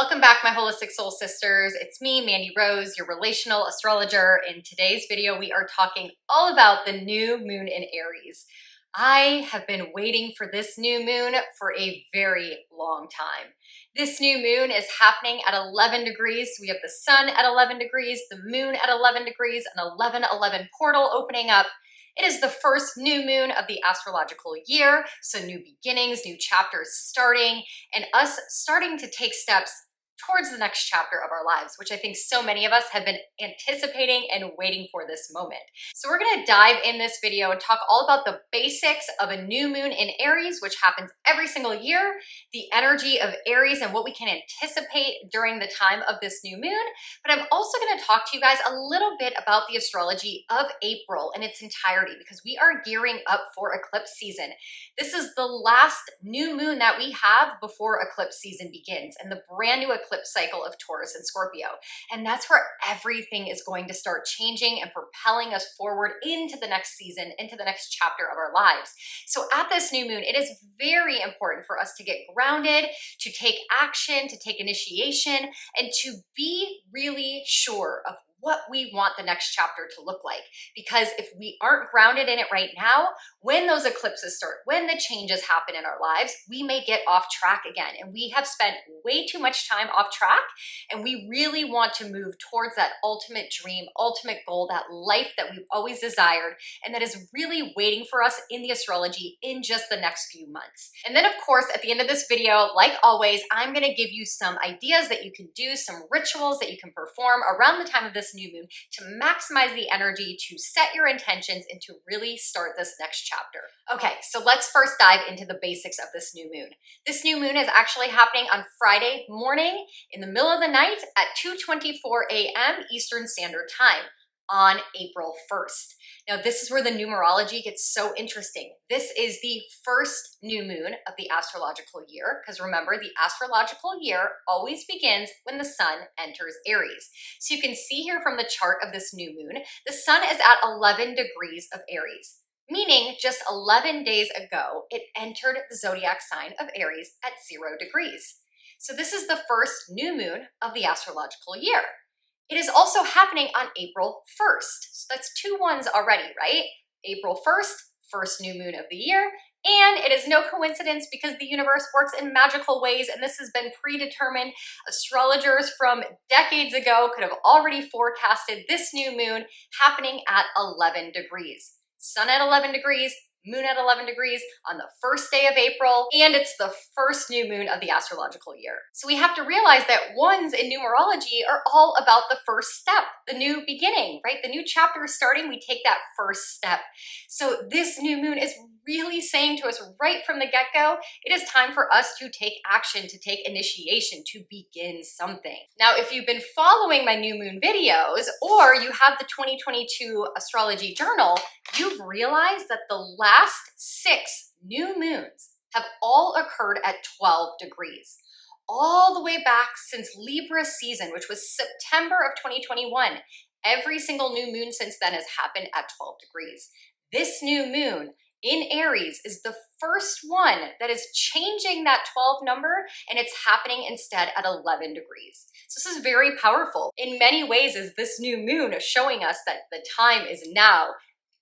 Welcome back, my holistic soul sisters. It's me, Mandy Rose, your relational astrologer. In today's video, we are talking all about the new moon in Aries. I have been waiting for this new moon for a very long time. This new moon is happening at 11 degrees. We have the sun at 11 degrees, the moon at 11 degrees, an 11-11 portal opening up. It is the first new moon of the astrological year, so new beginnings, new chapters starting, and us starting to take steps towards the next chapter of our lives, which I think so many of us have been anticipating and waiting for this moment. So we're gonna dive in this video and talk all about the basics of a new moon in Aries, which happens every single year, the energy of Aries and what we can anticipate during the time of this new moon. But I'm also gonna talk to you guys a little bit about the astrology of April in its entirety, because we are gearing up for eclipse season. This is the last new moon that we have before eclipse season begins, and the brand new eclipse cycle of Taurus and Scorpio. And that's where everything is going to start changing and propelling us forward into the next season, into the next chapter of our lives. So at this new moon, it is very important for us to get grounded, to take action, to take initiation, and to be really sure of what we want the next chapter to look like. Because if we aren't grounded in it right now, when those eclipses start, when the changes happen in our lives, we may get off track again. And we have spent way too much time off track, and we really want to move towards that ultimate dream, ultimate goal, that life that we've always desired, and that is really waiting for us in the astrology in just the next few months. And then of course, at the end of this video, like always, I'm gonna give you some ideas that you can do, some rituals that you can perform around the time of this new moon to maximize the energy, to set your intentions, and to really start this next chapter. Okay, so let's first dive into the basics of this new moon. This new moon is actually happening on Friday morning in the middle of the night at 2:24 a.m. Eastern Standard Time on April 1st. Now, this is where the numerology gets so interesting. This is the first new moon of the astrological year, because remember, the astrological year always begins when the sun enters Aries. So you can see here from the chart of this new moon, the sun is at 11 degrees of Aries, meaning just 11 days ago, it entered the zodiac sign of Aries at 0 degrees. So this is the first new moon of the astrological year. It is also happening on April 1st. So that's two ones already, right? April 1st, first new moon of the year. And it is no coincidence because the universe works in magical ways, and this has been predetermined. Astrologers from decades ago could have already forecasted this new moon happening at 11 degrees. Sun at 11 degrees, moon at 11 degrees on the first day of April, and it's the first new moon of the astrological year. So we have to realize that ones in numerology are all about the first step, the new beginning, right? The new chapter is starting, we take that first step. So this new moon is really saying to us right from the get-go, it is time for us to take action, to take initiation, to begin something. Now, if you've been following my new moon videos, or you have the 2022 Astrology Journal, you've realized that the last 6 new moons have all occurred at 12 degrees. All the way back since Libra season, which was September of 2021. Every single new moon since then has happened at 12 degrees. This new moon in Aries is the first one that is changing that 12 number, and it's happening instead at 11 degrees. So this is very powerful. In many ways, is this new moon showing us that the time is now.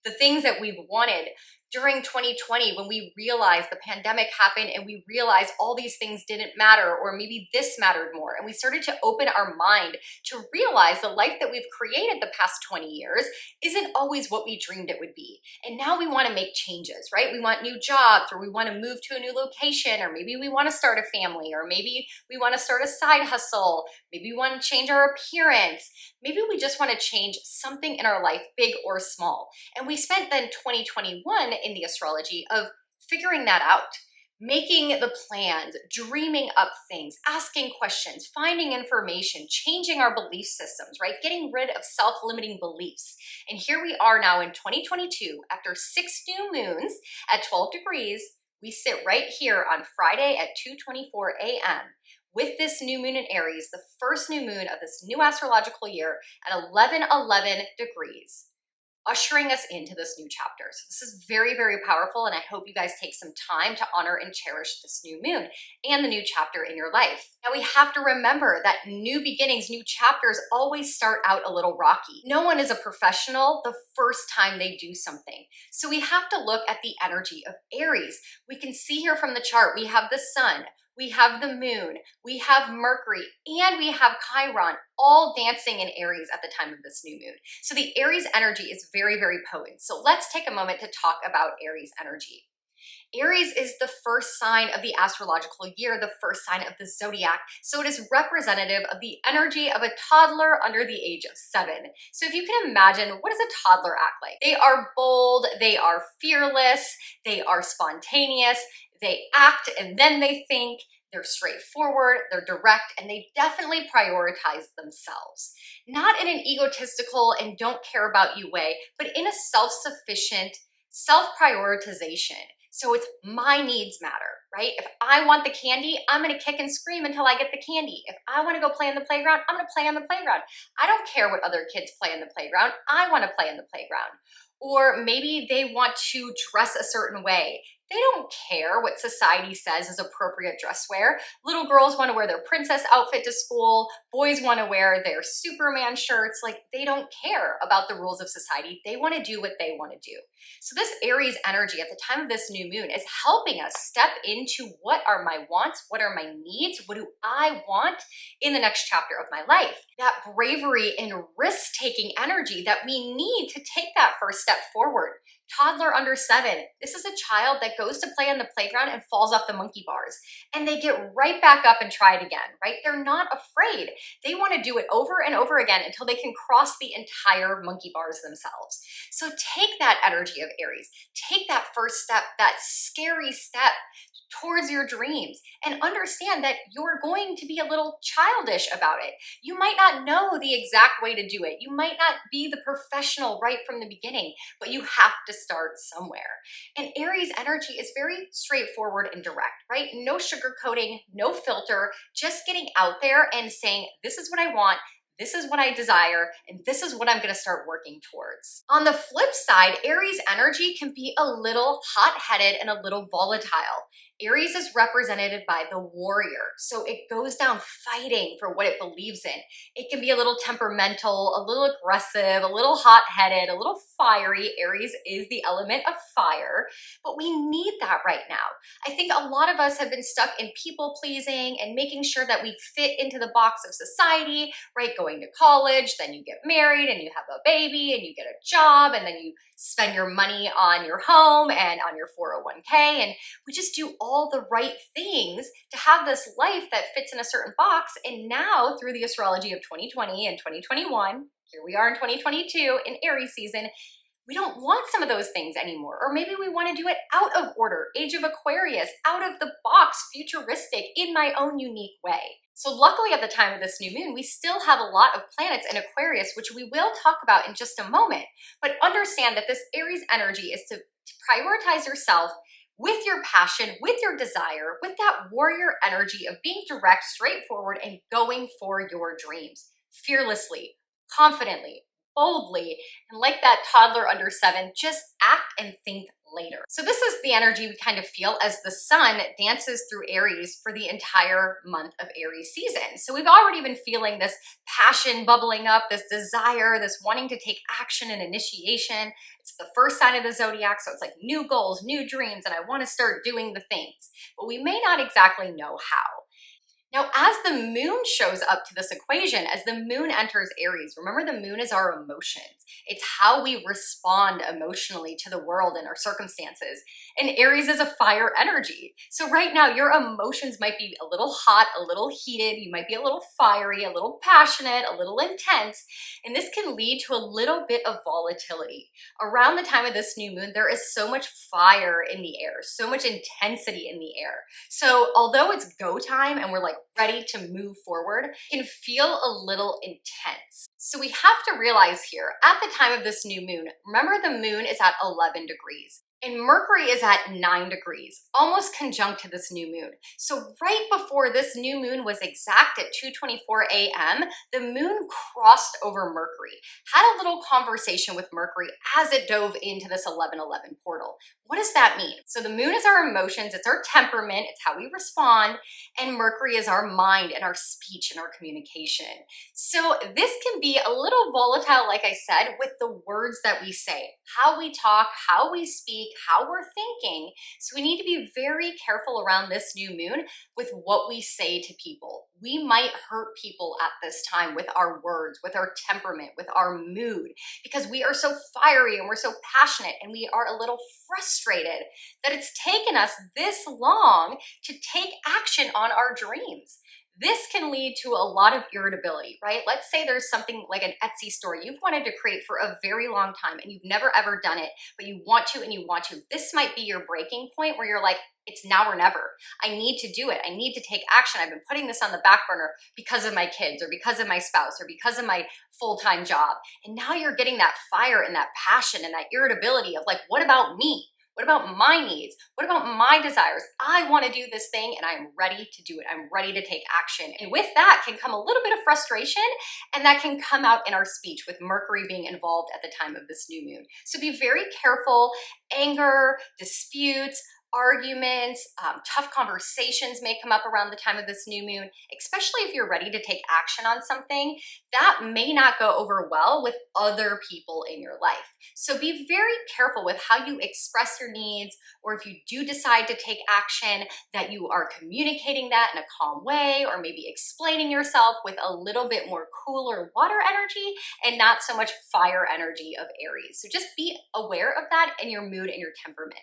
The things that we've wanted during 2020, when we realized the pandemic happened and we realized all these things didn't matter, or maybe this mattered more, and we started to open our mind to realize the life that we've created the past 20 years isn't always what we dreamed it would be. And now we want to make changes, right? We want new jobs, or we want to move to a new location, or maybe we want to start a family, or maybe we want to start a side hustle, maybe we want to change our appearance, maybe we just want to change something in our life, big or small. And we spent then 2021 in the astrology of figuring that out, making the plans, dreaming up things, asking questions, finding information, changing our belief systems, right? Getting rid of self-limiting beliefs. And here we are now in 2022, after 6 new moons at 12 degrees, we sit right here on Friday at 2:24 a.m. with this new moon in Aries, the first new moon of this new astrological year at 11:11 degrees. ushering us into this new chapter. So this is very, very powerful, and I hope you guys take some time to honor and cherish this new moon and the new chapter in your life. Now we have to remember that new beginnings, new chapters always start out a little rocky. No one is a professional the first time they do something. So we have to look at the energy of Aries. We can see here from the chart, we have the sun, we have the moon, we have Mercury, and we have Chiron all dancing in Aries at the time of this new moon. So the Aries energy is very, very potent. So let's take a moment to talk about Aries energy. Aries is the first sign of the astrological year, the first sign of the zodiac. So it is representative of the energy of a toddler under the age of 7. So if you can imagine, what does a toddler act like? They are bold, they are fearless, they are spontaneous, they act and then they think, they're straightforward, they're direct, and they definitely prioritize themselves. Not in an egotistical and don't care about you way, but in a self-sufficient, self-prioritization. So it's my needs matter, right? If I want the candy, I'm gonna kick and scream until I get the candy. If I wanna go play on the playground, I'm gonna play on the playground. I don't care what other kids play in the playground. I wanna play in the playground. Or maybe they want to dress a certain way. They don't care what society says is appropriate dress wear. Little girls want to wear their princess outfit to school. Boys want to wear their Superman shirts. Like, they don't care about the rules of society. They want to do what they want to do. So this Aries energy at the time of this new moon is helping us step into what are my wants, what are my needs, what do I want in the next chapter of my life. That bravery and risk-taking energy that we need to take that first step forward. Toddler under 7. This is a child that goes to play on the playground and falls off the monkey bars. And they get right back up and try it again, right? They're not afraid. They want to do it over and over again until they can cross the entire monkey bars themselves. So take that energy of Aries. Take that first step, that scary step towards your dreams, and understand that you're going to be a little childish about it. You might not know the exact way to do it. You might not be the professional right from the beginning, but you have to start somewhere. And Aries energy is very straightforward and direct, right? No sugarcoating, no filter, just getting out there and saying, this is what I want, this is what I desire, and this is what I'm gonna start working towards. On the flip side, Aries energy can be a little hot-headed and a little volatile. Aries is represented by the warrior, so it goes down fighting for what it believes in. It can be a little temperamental, a little aggressive, a little hot-headed, a little fiery. Aries is the element of fire, but we need that right now. I think a lot of us have been stuck in people-pleasing and making sure that we fit into the box of society, right? Going to college, then you get married and you have a baby and you get a job and then you spend your money on your home and on your 401k, and we just do all the right things to have this life that fits in a certain box. And now through the astrology of 2020 and 2021, here we are in 2022 in Aries season, we don't want some of those things anymore. Or maybe we want to do it out of order, age of Aquarius, out of the box, futuristic, in my own unique way. So luckily at the time of this new moon, we still have a lot of planets in Aquarius, which we will talk about in just a moment. But understand that this Aries energy is to prioritize yourself with your passion, with your desire, with that warrior energy of being direct, straightforward, and going for your dreams fearlessly, confidently, boldly, and like that toddler under 7, just act and think later. So this is the energy we kind of feel as the sun dances through Aries for the entire month of Aries season. So we've already been feeling this passion bubbling up, this desire, this wanting to take action and initiation. It's the first sign of the zodiac, so it's like new goals, new dreams, and I want to start doing the things, but we may not exactly know how. Now, as the moon shows up to this equation, as the moon enters Aries, remember the moon is our emotions. It's how we respond emotionally to the world and our circumstances. And Aries is a fire energy. So right now, your emotions might be a little hot, a little heated. You might be a little fiery, a little passionate, a little intense. And this can lead to a little bit of volatility. Around the time of this new moon, there is so much fire in the air, so much intensity in the air. So although it's go time and we're like ready to move forward, it can feel a little intense. So we have to realize here, at the time of this new moon, remember the moon is at 11 degrees. And Mercury is at 9 degrees, almost conjunct to this new moon. So right before this new moon was exact at 2:24 a.m., the moon crossed over Mercury, had a little conversation with Mercury as it dove into this 11:11 portal. What does that mean? So the moon is our emotions, it's our temperament, it's how we respond, and Mercury is our mind and our speech and our communication. So this can be a little volatile, like I said, with the words that we say, how we talk, how we speak, how we're thinking. So we need to be very careful around this new moon with what we say to people. We might hurt people at this time with our words, with our temperament, with our mood, because we are so fiery and we're so passionate and we are a little frustrated that it's taken us this long to take action on our dreams. This can lead to a lot of irritability, right? Let's say there's something like an Etsy store you've wanted to create for a very long time and you've never ever done it, but you want to and you want to. This might be your breaking point where you're like, it's now or never. I need to do it. I need to take action. I've been putting this on the back burner because of my kids or because of my spouse or because of my full-time job. And now you're getting that fire and that passion and that irritability of like, what about me? What about my needs? What about my desires? I want to do this thing and I'm ready to do it. I'm ready to take action. And with that can come a little bit of frustration, and that can come out in our speech with Mercury being involved at the time of this new moon. So be very careful. Anger, disputes, arguments, tough conversations may come up around the time of this new moon, especially if you're ready to take action on something that may not go over well with other people in your life. So be very careful with how you express your needs, or if you do decide to take action, that you are communicating that in a calm way, or maybe explaining yourself with a little bit more cooler water energy and not so much fire energy of Aries. So just be aware of that in your mood and your temperament.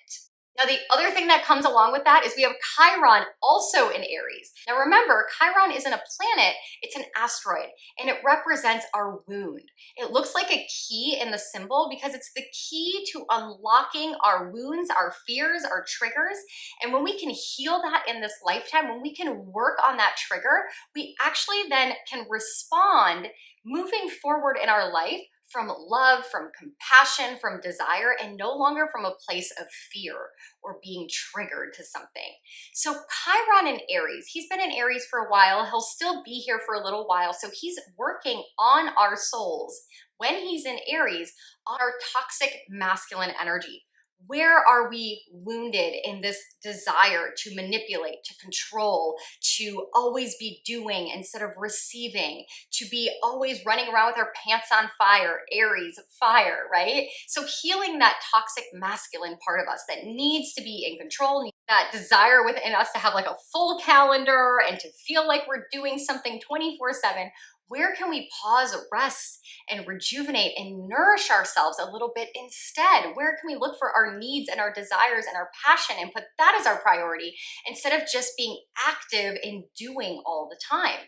Now, the other thing that comes along with that is we have Chiron also in Aries. Now remember, Chiron isn't a planet, it's an asteroid, and it represents our wound. It looks like a key in the symbol because it's the key to unlocking our wounds, our fears, our triggers. And when we can heal that in this lifetime, when we can work on that trigger, we actually then can respond moving forward in our life from love, from compassion, from desire, and no longer from a place of fear or being triggered to something. So Chiron in Aries, he's been in Aries for a while. He'll still be here for a little while. So he's working on our souls when he's in Aries on our toxic masculine energy. Where are we wounded in this desire to manipulate, to control, to always be doing instead of receiving, to be always running around with our pants on fire, Aries, fire, right? So healing that toxic masculine part of us that needs to be in control, that desire within us to have like a full calendar and to feel like we're doing something 24/7. Where can we pause, rest, and rejuvenate and nourish ourselves a little bit instead? Where can we look for our needs and our desires and our passion and put that as our priority instead of just being active in doing all the time?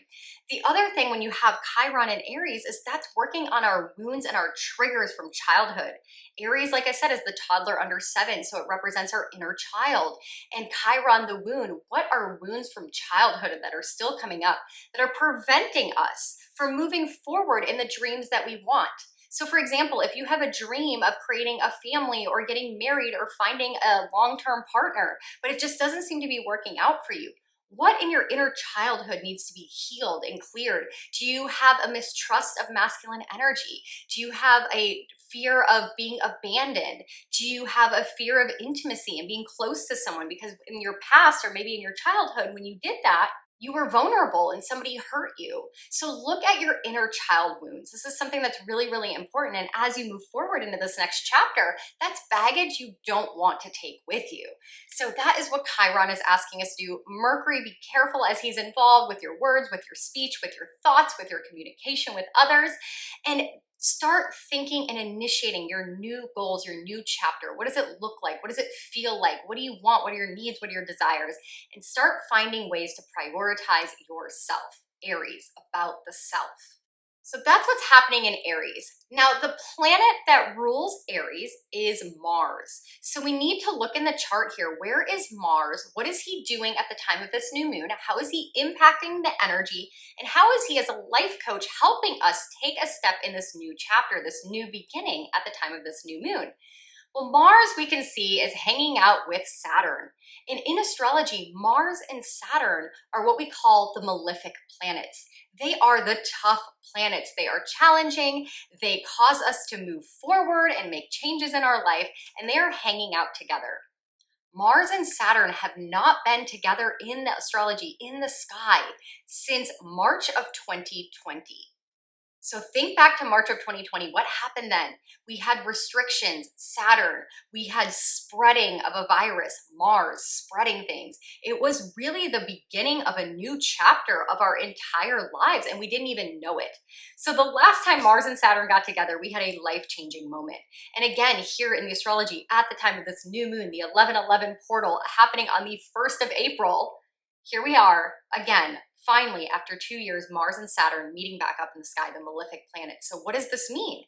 The other thing when you have Chiron in Aries is that's working on our wounds and our triggers from childhood. Aries, like I said, is the toddler under 7, so it represents our inner child. And Chiron, the wound, what are wounds from childhood that are still coming up that are preventing us from moving forward in the dreams that we want? So for example, if you have a dream of creating a family or getting married or finding a long-term partner, but it just doesn't seem to be working out for you, what in your inner childhood needs to be healed and cleared? Do you have a mistrust of masculine energy? Do you have a fear of being abandoned? Do you have a fear of intimacy and being close to someone? Because in your past or maybe in your childhood, when you did that, you were vulnerable and somebody hurt you. So look at your inner child wounds. This is something that's really, really important. And as you move forward into this next chapter, that's baggage you don't want to take with you. So that is what Chiron is asking us to do. Mercury, be careful as he's involved with your words, with your speech, with your thoughts, with your communication with others. And start thinking and initiating your new goals, your new chapter. What does it look like? What does it feel like? What do you want? What are your needs? What are your desires? And start finding ways to prioritize yourself. Aries, about the self. So that's what's happening in Aries. Now, the planet that rules Aries is Mars. So we need to look in the chart here. Where is Mars? What is he doing at the time of this new moon? How is he impacting the energy? And how is he as a life coach helping us take a step in this new chapter, this new beginning at the time of this new moon? Well, Mars, we can see, is hanging out with Saturn. And in astrology, Mars and Saturn are what we call the malefic planets. They are the tough planets. They are challenging. They cause us to move forward and make changes in our life, and they are hanging out together. Mars and Saturn have not been together in the astrology, in the sky, since March of 2020. So think back to March of 2020. What happened then? We had restrictions, Saturn. We had spreading of a virus, Mars spreading things. It was really the beginning of a new chapter of our entire lives, and we didn't even know it. So the last time Mars and Saturn got together, we had a life-changing moment. And again, here in the astrology, at the time of this new moon, the 1111 portal happening on the 1st of April, here we are again. Finally, after 2 years, Mars and Saturn meeting back up in the sky, the malefic planets. So what does this mean?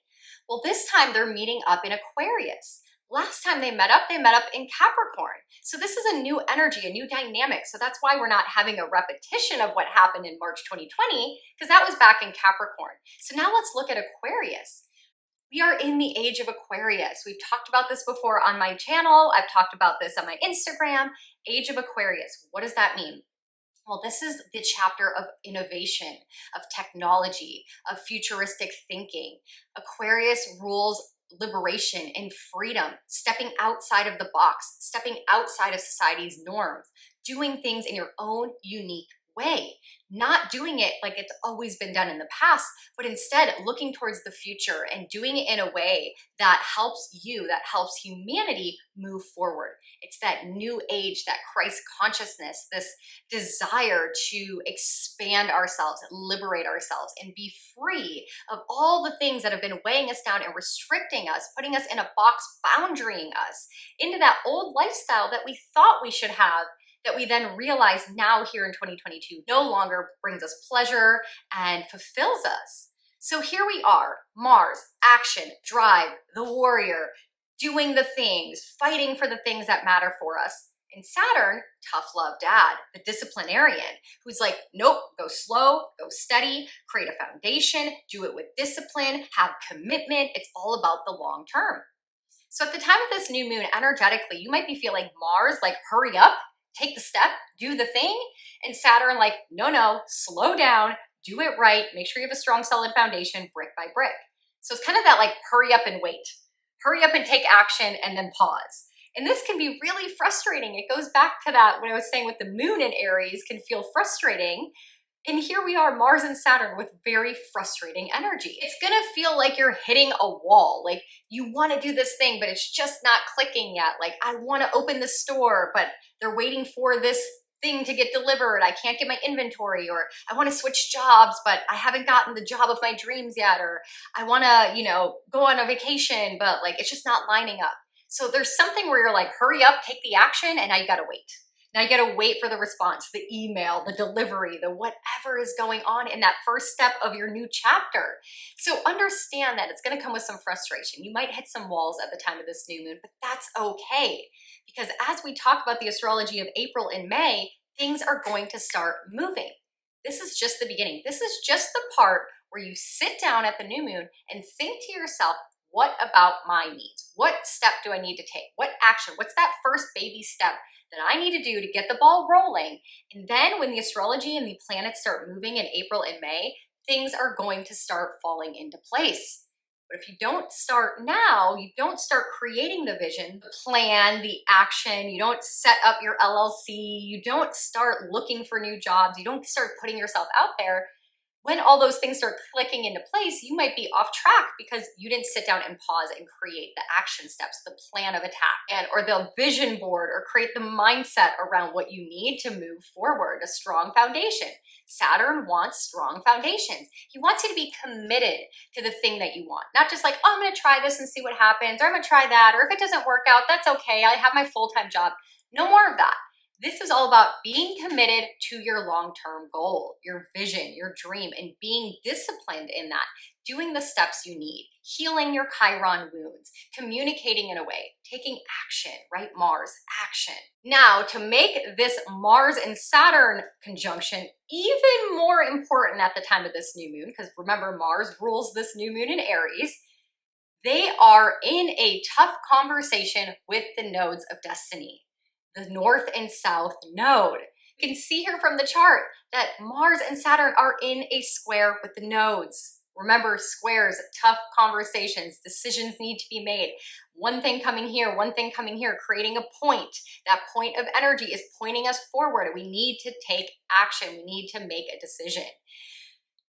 Well, this time they're meeting up in Aquarius. Last time they met up in Capricorn. So this is a new energy, a new dynamic. So that's why we're not having a repetition of what happened in March 2020, because that was back in Capricorn. So now let's look at Aquarius. We are in the age of Aquarius. We've talked about this before on my channel. I've talked about this on my Instagram. Age of Aquarius. What does that mean? Well, this is the chapter of innovation, of technology, of futuristic thinking. Aquarius rules liberation and freedom, stepping outside of the box, stepping outside of society's norms, doing things in your own unique way, not doing it like it's always been done in the past, but instead looking towards the future and doing it in a way that helps you, that helps humanity move forward. It's that new age, that Christ consciousness, this desire to expand ourselves, liberate ourselves, and be free of all the things that have been weighing us down and restricting us, putting us in a box, boundarying us into that old lifestyle that we thought we should have, that we then realize now here in 2022 no longer brings us pleasure and fulfills us. So here we are, Mars, action, drive, the warrior, doing the things, fighting for the things that matter for us. And Saturn, tough love dad, the disciplinarian, who's like, nope, go slow, go steady, create a foundation, do it with discipline, have commitment. It's all about the long term. So at the time of this new moon, energetically, you might be feeling Mars, like, hurry up, take the step, do the thing. And Saturn, like, no, slow down, do it right, make sure you have a strong, solid foundation, brick by brick. So it's kind of that like, hurry up and wait. Hurry up and take action and then pause. And this can be really frustrating. It goes back to that, what I was saying with the moon in Aries can feel frustrating. And here we are, Mars and Saturn, with very frustrating energy. It's gonna feel like you're hitting a wall. Like, you wanna do this thing, but it's just not clicking yet. Like, I wanna open the store, but they're waiting for this thing to get delivered. I can't get my inventory, or I wanna switch jobs, but I haven't gotten the job of my dreams yet, or I wanna, go on a vacation, but like, it's just not lining up. So there's something where you're like, hurry up, take the action, and now you gotta wait. Now you gotta wait for the response, the email, the delivery, the whatever is going on in that first step of your new chapter. So understand that it's gonna come with some frustration. You might hit some walls at the time of this new moon, but that's okay. Because as we talk about the astrology of April and May, things are going to start moving. This is just the beginning. This is just the part where you sit down at the new moon and think to yourself, what about my needs? What step do I need to take? What action? What's that first baby step that I need to do to get the ball rolling? And then when the astrology and the planets start moving in April and May, things are going to start falling into place. But if you don't start now, you don't start creating the vision, the plan, the action, you don't set up your LLC, you don't start looking for new jobs, you don't start putting yourself out there, when all those things start clicking into place, you might be off track because you didn't sit down and pause and create the action steps, the plan of attack, or the vision board, or create the mindset around what you need to move forward, a strong foundation. Saturn wants strong foundations. He wants you to be committed to the thing that you want. Not just like, oh, I'm gonna try this and see what happens, or I'm gonna try that, or if it doesn't work out, that's okay, I have my full-time job. No more of that. This is all about being committed to your long-term goal, your vision, your dream, and being disciplined in that, doing the steps you need, healing your Chiron wounds, communicating in a way, taking action, right? Mars, action. Now, to make this Mars and Saturn conjunction even more important at the time of this new moon, because remember, Mars rules this new moon in Aries, They are in a tough conversation with the nodes of destiny, the North and South node. You can see here from the chart that Mars and Saturn are in a square with the nodes. Remember, squares, tough conversations, decisions need to be made. One thing coming here, one thing coming here, creating a point. That point of energy is pointing us forward. We need to take action. We need to make a decision.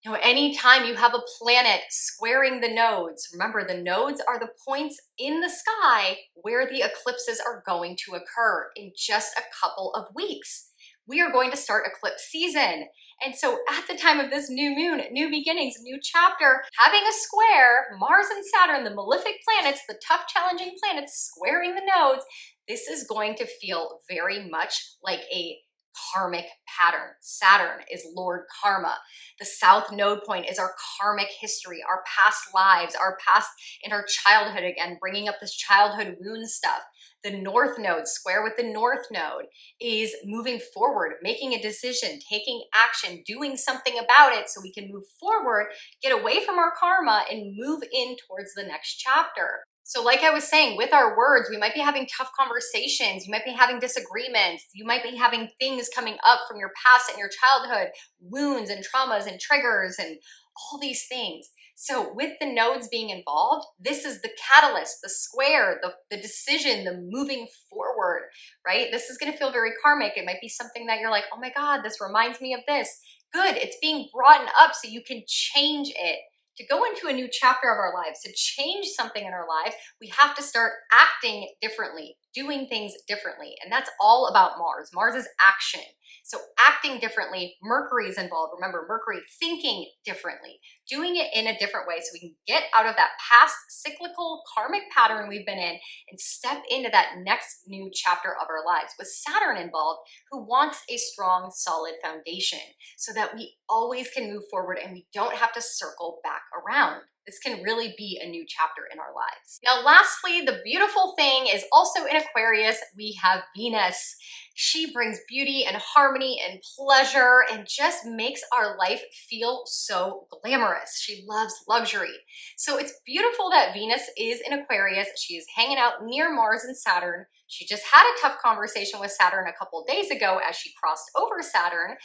You know, anytime you have a planet squaring the nodes, remember the nodes are the points in the sky where the eclipses are going to occur in just a couple of weeks. We are going to start eclipse season. And so at the time of this new moon, new beginnings, new chapter, having a square, Mars and Saturn, the malefic planets, the tough, challenging planets squaring the nodes, this is going to feel very much like a karmic pattern. Saturn is Lord Karma. The South node point is our karmic history, our past lives, our past in our childhood, again, bringing up this childhood wound stuff. The North node, square with the North node, is moving forward, making a decision, taking action, doing something about it so we can move forward, get away from our karma, and move in towards the next chapter. So like I was saying, with our words, we might be having tough conversations. You might be having disagreements. You might be having things coming up from your past and your childhood, wounds and traumas and triggers and all these things. So with the nodes being involved, this is the catalyst, the square, the decision, the moving forward, right? This is going to feel very karmic. It might be something that you're like, oh my God, this reminds me of this. Good, it's being brought up so you can change it. To go into a new chapter of our lives, to change something in our lives, we have to start acting differently, doing things differently. And that's all about Mars. Mars is action. So acting differently, Mercury is involved. Remember, Mercury thinking differently, doing it in a different way so we can get out of that past cyclical karmic pattern we've been in and step into that next new chapter of our lives with Saturn involved, who wants a strong, solid foundation so that we always can move forward and we don't have to circle back around. This can really be a new chapter in our lives. Now, lastly, the beautiful thing is also in Aquarius, we have Venus. She brings beauty and harmony and pleasure and just makes our life feel so glamorous. She loves luxury. So it's beautiful that Venus is in Aquarius. She is hanging out near Mars and Saturn. She just had a tough conversation with Saturn a couple days ago as she crossed over Saturn,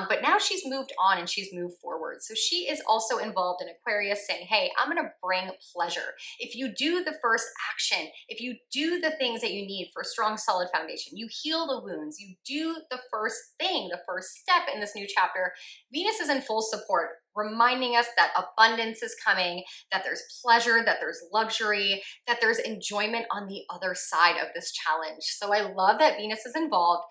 but now she's moved on and she's moved forward. So she is also involved in Aquarius saying, hey, I'm gonna bring pleasure. If you do the first action, if you do the things that you need for a strong, solid foundation, you heal the wounds, you do the first thing, the first step in this new chapter, Venus is in full support, reminding us that abundance is coming, that there's pleasure, that there's luxury, that there's enjoyment on the other side of this challenge. So I love that Venus is involved.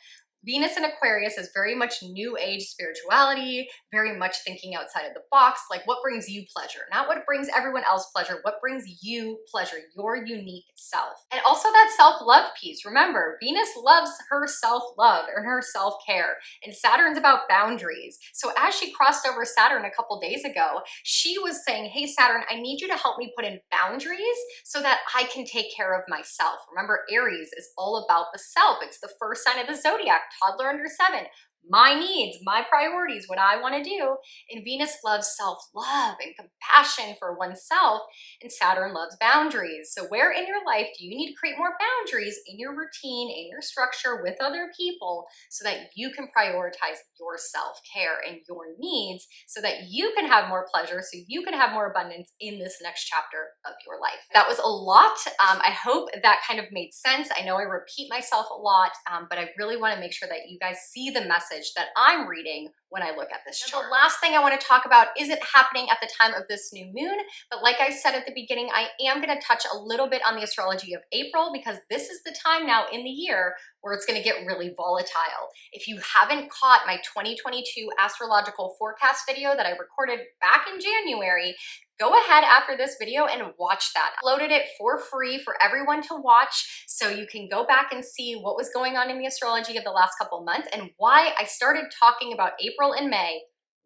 Venus in Aquarius is very much new age spirituality, very much thinking outside of the box, like what brings you pleasure, not what brings everyone else pleasure, what brings you pleasure, your unique self. And also that self-love piece. Remember, Venus loves her self-love and her self-care, and Saturn's about boundaries. So as she crossed over Saturn a couple days ago, she was saying, hey Saturn, I need you to help me put in boundaries so that I can take care of myself. Remember, Aries is all about the self. It's the first sign of the zodiac, toddler under 7. My needs, my priorities, what I want to do. And Venus loves self-love and compassion for oneself, and Saturn loves boundaries. So where in your life do you need to create more boundaries in your routine, in your structure with other people so that you can prioritize your self-care and your needs so that you can have more pleasure, so you can have more abundance in this next chapter of your life? That was a lot. I hope that kind of made sense. I know I repeat myself a lot, but I really want to make sure that you guys see the message that I'm reading when I look at this chart. The last thing I want to talk about isn't happening at the time of this new moon, but like I said at the beginning, I am going to touch a little bit on the astrology of April because this is the time now in the year where it's going to get really volatile. If you haven't caught my 2022 astrological forecast video that I recorded back in January, go ahead after this video and watch that. I uploaded it for free for everyone to watch so you can go back and see what was going on in the astrology of the last couple months and why I started talking about April and May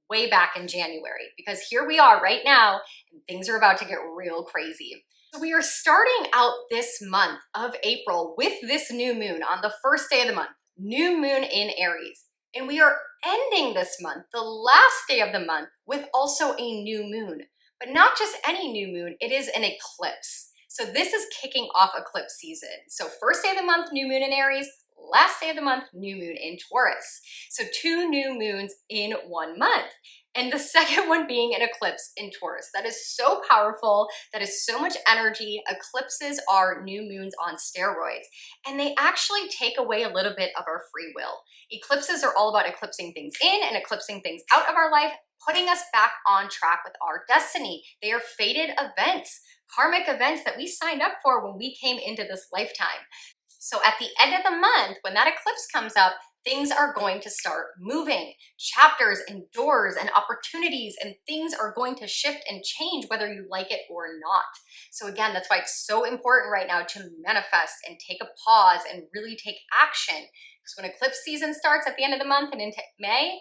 way back in January, because here we are right now and things are about to get real crazy. So we are starting out this month of April with this new moon on the first day of the month, new moon in Aries. And we are ending this month, the last day of the month, with also a new moon. But not just any new moon, it is an eclipse. So this is kicking off eclipse season. So first day of the month, new moon in Aries, last day of the month, new moon in Taurus. So 2 new moons in 1 month. And the second one being an eclipse in Taurus. That is so powerful. That is so much energy. Eclipses are new moons on steroids. And they actually take away a little bit of our free will. Eclipses are all about eclipsing things in and eclipsing things out of our life, putting us back on track with our destiny. They are fated events, karmic events that we signed up for when we came into this lifetime. So at the end of the month, when that eclipse comes up, things are going to start moving. Chapters and doors and opportunities and things are going to shift and change whether you like it or not. So again, that's why it's so important right now to manifest and take a pause and really take action. Because when eclipse season starts at the end of the month and into May,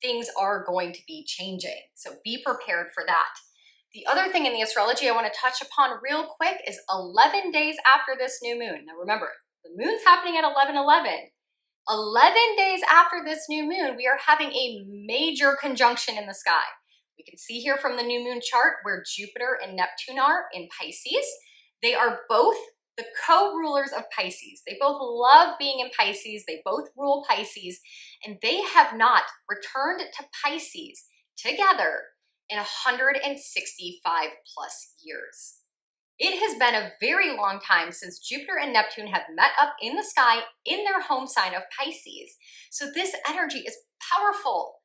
things are going to be changing. So be prepared for that. The other thing in the astrology I want to touch upon real quick is 11 days after this new moon. Now remember, the moon's happening at 11/11. 11 days after this new moon, we are having a major conjunction in the sky. We can see here from the new moon chart where Jupiter and Neptune are in Pisces. They are both the co-rulers of Pisces. They both love being in Pisces. They both rule Pisces, and they have not returned to Pisces together in 165 plus years. It has been a very long time since Jupiter and Neptune have met up in the sky in their home sign of Pisces. So this energy is powerful.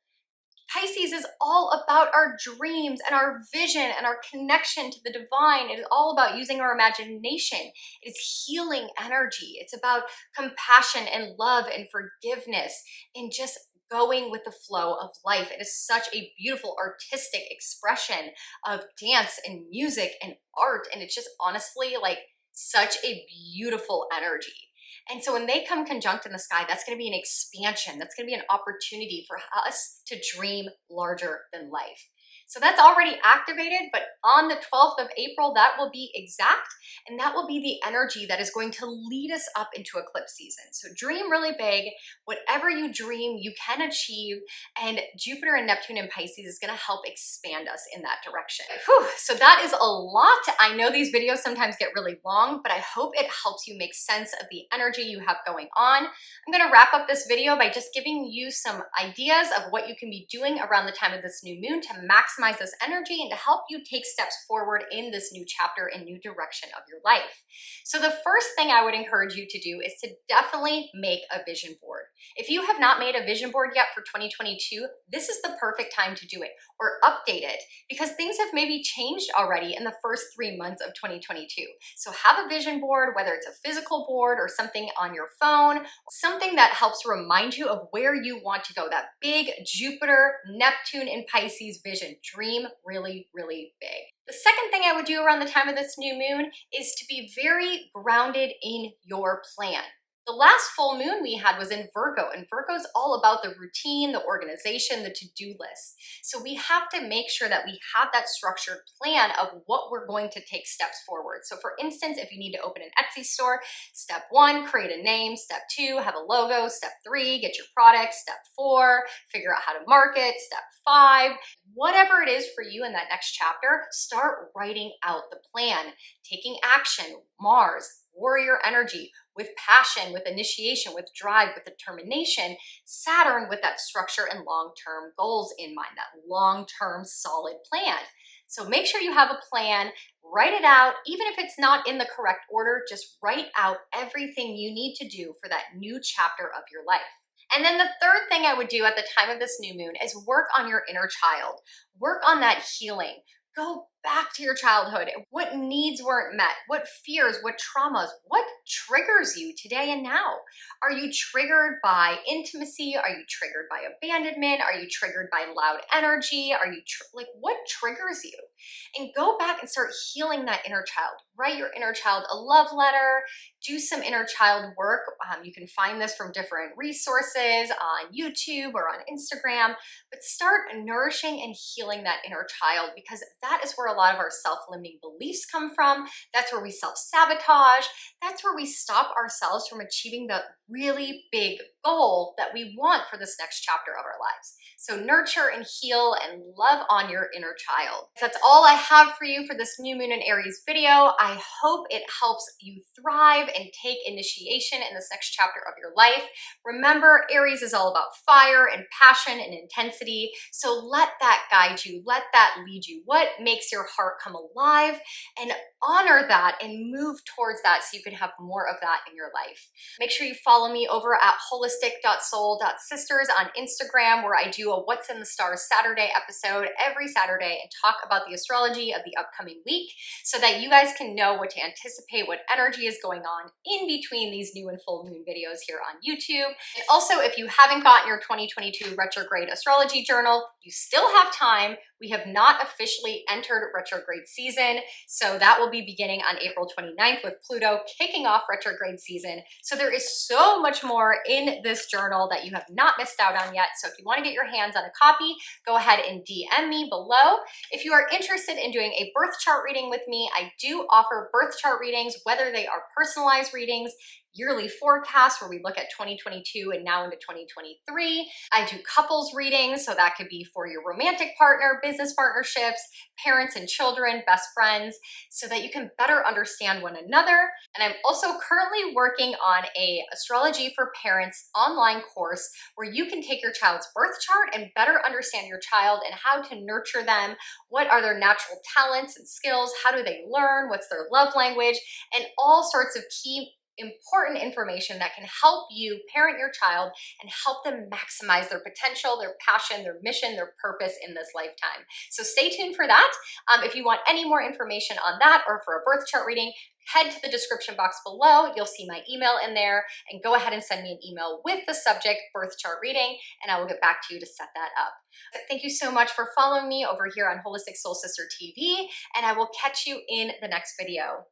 Pisces is all about our dreams and our vision and our connection to the divine. It is all about using our imagination. It is healing energy. It's about compassion and love and forgiveness and just going with the flow of life. It is such a beautiful artistic expression of dance and music and art. And it's just honestly like such a beautiful energy. And so when they come conjunct in the sky, that's going to be an expansion. That's going to be an opportunity for us to dream larger than life. So that's already activated, but on the 12th of April, that will be exact, and that will be the energy that is going to lead us up into eclipse season. So dream really big. Whatever you dream, you can achieve, and Jupiter and Neptune in Pisces is going to help expand us in that direction. Whew, so that is a lot. I know these videos sometimes get really long, but I hope it helps you make sense of the energy you have going on. I'm going to wrap up this video by just giving you some ideas of what you can be doing around the time of this new moon to maximize this energy and to help you take steps forward in this new chapter and new direction of your life. So the first thing I would encourage you to do is to definitely make a vision board. If you have not made a vision board yet for 2022, this is the perfect time to do it or update it because things have maybe changed already in the first 3 months of 2022. So have a vision board, whether it's a physical board or something on your phone, something that helps remind you of where you want to go, that big Jupiter, Neptune, and Pisces vision. Dream really, really big. The second thing I would do around the time of this new moon is to be very grounded in your plan. The last full moon we had was in Virgo, and Virgo's all about the routine, the organization, the to-do list. So we have to make sure that we have that structured plan of what we're going to take steps forward. So for instance, if you need to open an Etsy store, step 1, create a name. Step 2, have a logo. Step 3, get your product. Step 4, figure out how to market. Step 5, whatever it is for you in that next chapter, start writing out the plan, taking action. Mars, warrior energy, with passion, with initiation, with drive, with determination. Saturn with that structure and long-term goals in mind, that long-term solid plan. So make sure you have a plan, write it out, even if it's not in the correct order, just write out everything you need to do for that new chapter of your life. And then the third thing I would do at the time of this new moon is work on your inner child. Work on that healing. Go back to your childhood. What needs weren't met? What fears? What traumas? What triggers you today and now? Are you triggered by intimacy? Are you triggered by abandonment? Are you triggered by loud energy? Are you what triggers you? And go back and start healing that inner child. Write your inner child a love letter. Do some inner child work. You can find this from different resources on YouTube or on Instagram, but start nourishing and healing that inner child because that is where a lot of our self-limiting beliefs come from. That's where we self-sabotage. That's where where we stop ourselves from achieving the really big goal that we want for this next chapter of our lives. So nurture and heal and love on your inner child. That's all I have for you for this new moon in Aries video. I hope it helps you thrive and take initiation in this next chapter of your life. Remember, Aries is all about fire and passion and intensity. So let that guide you, let that lead you. What makes your heart come alive? And honor that and move towards that so you can have more of that in your life. Make sure you follow me over at holistic.soul.sisters on Instagram, where I do a What's in the Stars Saturday episode every Saturday and talk about the astrology of the upcoming week so that you guys can know what to anticipate, what energy is going on in between these new and full moon videos here on YouTube. And also, if you haven't gotten your 2022 Retrograde Astrology Journal, you still have time. We have not officially entered retrograde season, so that will be beginning on April 29th with Pluto kicking off retrograde season. So there is so much more in this journal that you have not missed out on yet. So if you want to get your hands on a copy, go ahead and DM me below. If you are interested in doing a birth chart reading with me, I do offer birth chart readings, whether they are personalized readings, yearly forecast where we look at 2022 and now into 2023. I do couples readings, so that could be for your romantic partner, business partnerships, parents and children, best friends, so that you can better understand one another. And I'm also currently working on a Astrology for Parents online course where you can take your child's birth chart and better understand your child and how to nurture them. What are their natural talents and skills? How do they learn? What's their love language? And all sorts of key important information that can help you parent your child and help them maximize their potential, their passion, their mission, their purpose in this lifetime. So stay tuned for that. If you want any more information on that or for a birth chart reading, head to the description box below. You'll see my email in there, and go ahead and send me an email with the subject birth chart reading, and I will get back to you to set that up. Thank you so much for following me over here on Holistic Soul Sister TV, and I will catch you in the next video.